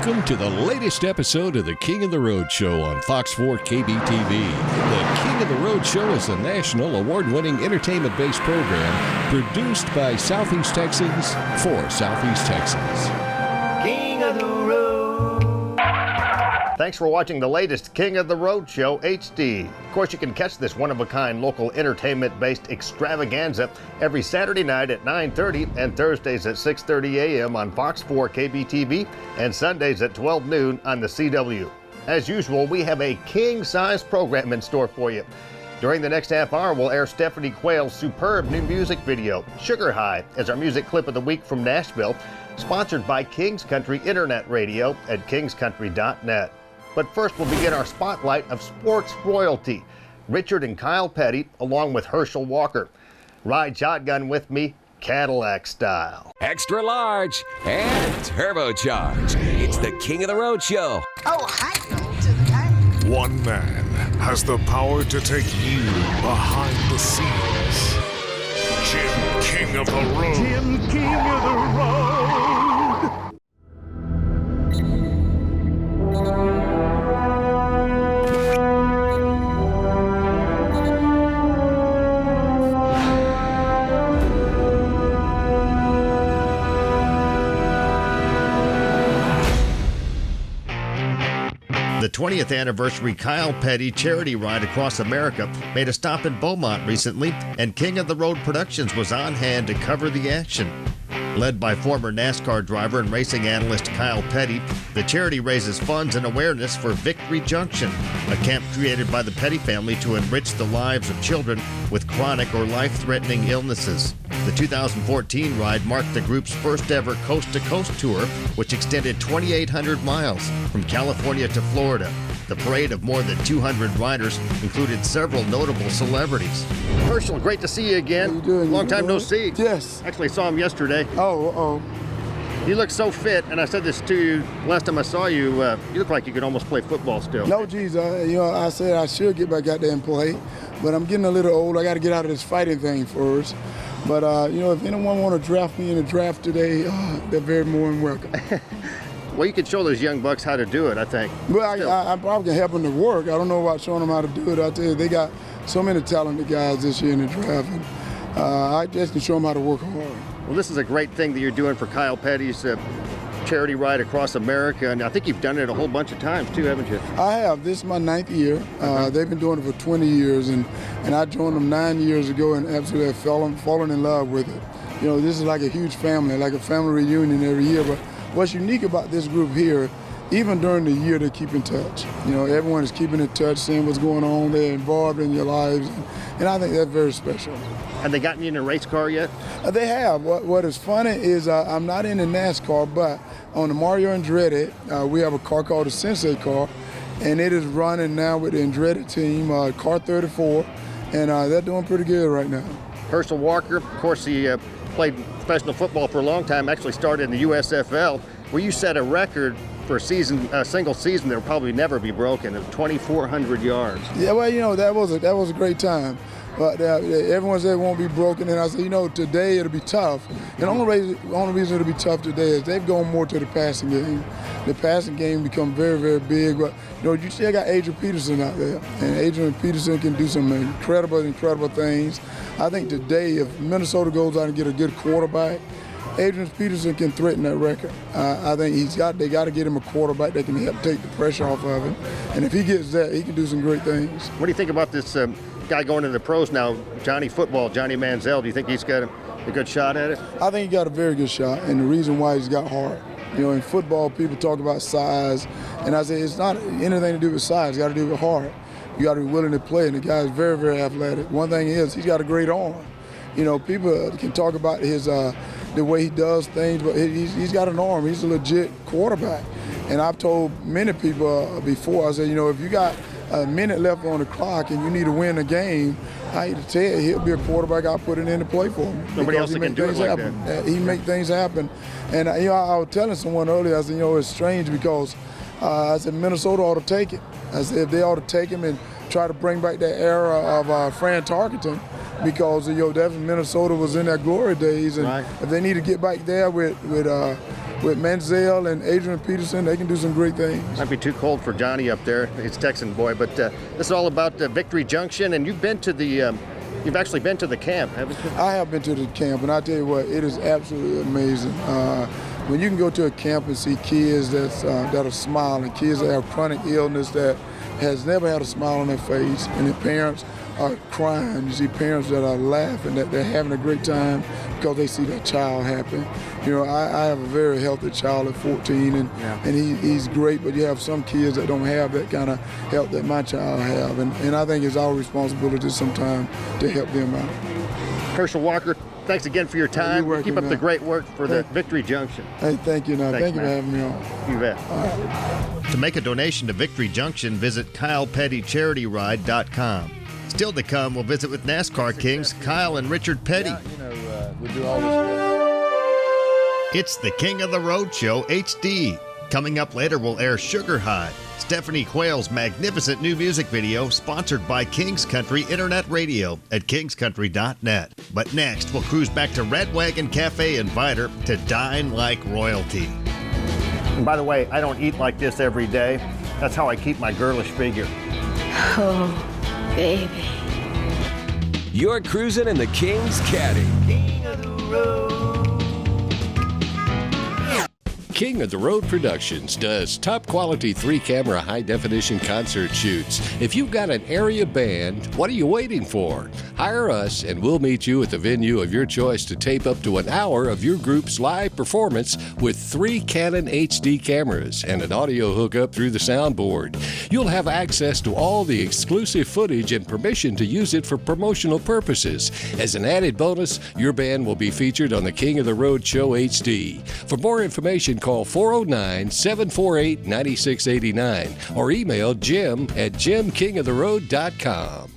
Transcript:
Welcome to the latest episode of the King of the Road Show on Fox 4 KBTV. The King of the Road Show is a national award-winning entertainment-based program produced by Southeast Texans for Southeast Texans. King of the Road. Thanks for watching the latest King of the Road Show HD. Of course, you can catch this one-of-a-kind local entertainment-based extravaganza every Saturday night at 9:30 and Thursdays at 6:30 a.m. on Fox 4 KBTV and Sundays at 12 noon on the CW. As usual, we have a king-size program in store for you. During the next half hour, we'll air Stephanie Quayle's superb new music video, Sugar High, as our music clip of the week from Nashville, sponsored by Kings Country Internet Radio at kingscountry.net. But first, we'll begin our spotlight of sports royalty. Richard and Kyle Petty, along with Herschel Walker. Ride shotgun with me, Cadillac style. Extra large and turbocharged. It's the King of the Road Show. Oh, hi, to the time. One man has the power to take you behind the scenes. Jim King of the Road. Jim King of the Road. The 20th anniversary Kyle Petty charity ride across America made a stop in Beaumont recently, and King of the Road Productions was on hand to cover the action. Led by former NASCAR driver and racing analyst Kyle Petty, the charity raises funds and awareness for Victory Junction, a camp created by the Petty family to enrich the lives of children with chronic or life-threatening illnesses. The 2014 ride marked the group's first ever coast-to-coast tour, which extended 2,800 miles from California to Florida. The parade of more than 200 riders included several notable celebrities. Herschel, great to see you again. How you doing? Long time no see. Yes. Actually saw him yesterday. Oh. You look so fit, and I said this to you last time I saw you. You look like you could almost play football still. No, geez, I said I should get back out there and play, but I'm getting a little old. I got to get out of this fighting thing first. But, if anyone want to draft me in the draft today, they're very more than welcome. Well, you could show those young bucks how to do it, I think. Well, I probably can help them to work. I don't know about showing them how to do it. I tell you, they got so many talented guys this year in the draft. And, I just can show them how to work hard. Well, this is a great thing that you're doing for Kyle Petty's charity ride across America, and I think you've done it a whole bunch of times too, haven't you? I have. This is my 9th year. They've been doing it for 20 years, and I joined them 9 years ago and absolutely fallen in love with it. This is like a huge family, like a family reunion every year. But what's unique about this group here, even during the year, they keep in touch. Everyone is keeping in touch, seeing what's going on. They're involved in your lives, and I think that's very special. Have they gotten you in a race car yet? They have. What is funny is I'm not in the NASCAR, but on the Mario Andretti, we have a car called the Sensei car, and it is running now with the Andretti team, car 34, and they're doing pretty good right now. Herschel Walker, of course, he played professional football for a long time, actually started in the USFL, where you set a record for a single season that will probably never be broken of 2,400 yards. Yeah, well, that was a great time. But everyone said it won't be broken, and I said, today it'll be tough. And the only reason it'll be tough today is they've gone more to the passing game. The passing game become very, very big. But you still got Adrian Peterson out there, and Adrian Peterson can do some incredible things. I think today, if Minnesota goes out and get a good quarterback, Adrian Peterson can threaten that record. I think they got to get him a quarterback that can help take the pressure off of him. And if he gets that, he can do some great things. What do you think about this guy going to the pros now, Johnny Manziel? Do you think he's got a good shot at it? I think he got a very good shot, and the reason why he's got heart. In football, people talk about size, and I say it's not anything to do with size. It's got to do with heart. You got to be willing to play, and the guy is very, very athletic. One thing is he's got a great arm. People can talk about his the way he does things, but he's got an arm. He's a legit quarterback. And I've told many people before, I said, if you got a minute left on the clock and you need to win a game, I hate to tell you, he'll be a quarterback I'll put it in to play for him. Nobody else can do it like that. He make things happen. And I was telling someone earlier, I said, it's strange because I said Minnesota ought to take it. I said if they ought to take him and try to bring back that era of Fran Tarkenton, because that's when Minnesota was in their glory days, and right. If they need to get back there with with Manziel and Adrian Peterson, they can do some great things. Might be too cold for Johnny up there. He's Texan boy, but this is all about Victory Junction, and you've been to the. You've actually been to the camp, haven't you? I have been to the camp, and I tell you what, it is absolutely amazing. When you can go to a camp and see kids that are smiling, kids that have chronic illness that has never had a smile on their face, and their parents are crying. You see parents that are laughing, that they're having a great time because they see their child happy. You know, I have a very healthy child at 14, and he's great, but you have some kids that don't have that kind of help that my child have, and I think it's our responsibility sometimes to help them out. Herschel Walker, thanks again for your time. Welcome, Keep up man. the great work for the Victory Junction. Hey, thank you. Thank you for having me on. You bet. All right. To make a donation to Victory Junction, visit KylePettyCharityRide.com. Still to come, we'll visit with NASCAR Kings Kyle and Richard Petty. Yeah, you know, we do all this. It's the King of the Road Show HD. Coming up later, we'll air Sugar High, Stephanie Quayle's magnificent new music video, sponsored by Kings Country Internet Radio at kingscountry.net. But next, we'll cruise back to Red Wagon Cafe and Viter to dine like royalty. And by the way, I don't eat like this every day. That's how I keep my girlish figure. Oh, baby. You're cruising in the King's Caddy. King of the Road. King of the Road Productions does top quality 3-camera high definition concert shoots. If you've got an area band, what are you waiting for? Hire us and we'll meet you at the venue of your choice to tape up to an hour of your group's live performance with 3 Canon HD cameras and an audio hookup through the soundboard. You'll have access to all the exclusive footage and permission to use it for promotional purposes. As an added bonus, your band will be featured on the King of the Road Show HD. For more information, call 409-748-9689 or email Jim at jimkingoftheroad.com.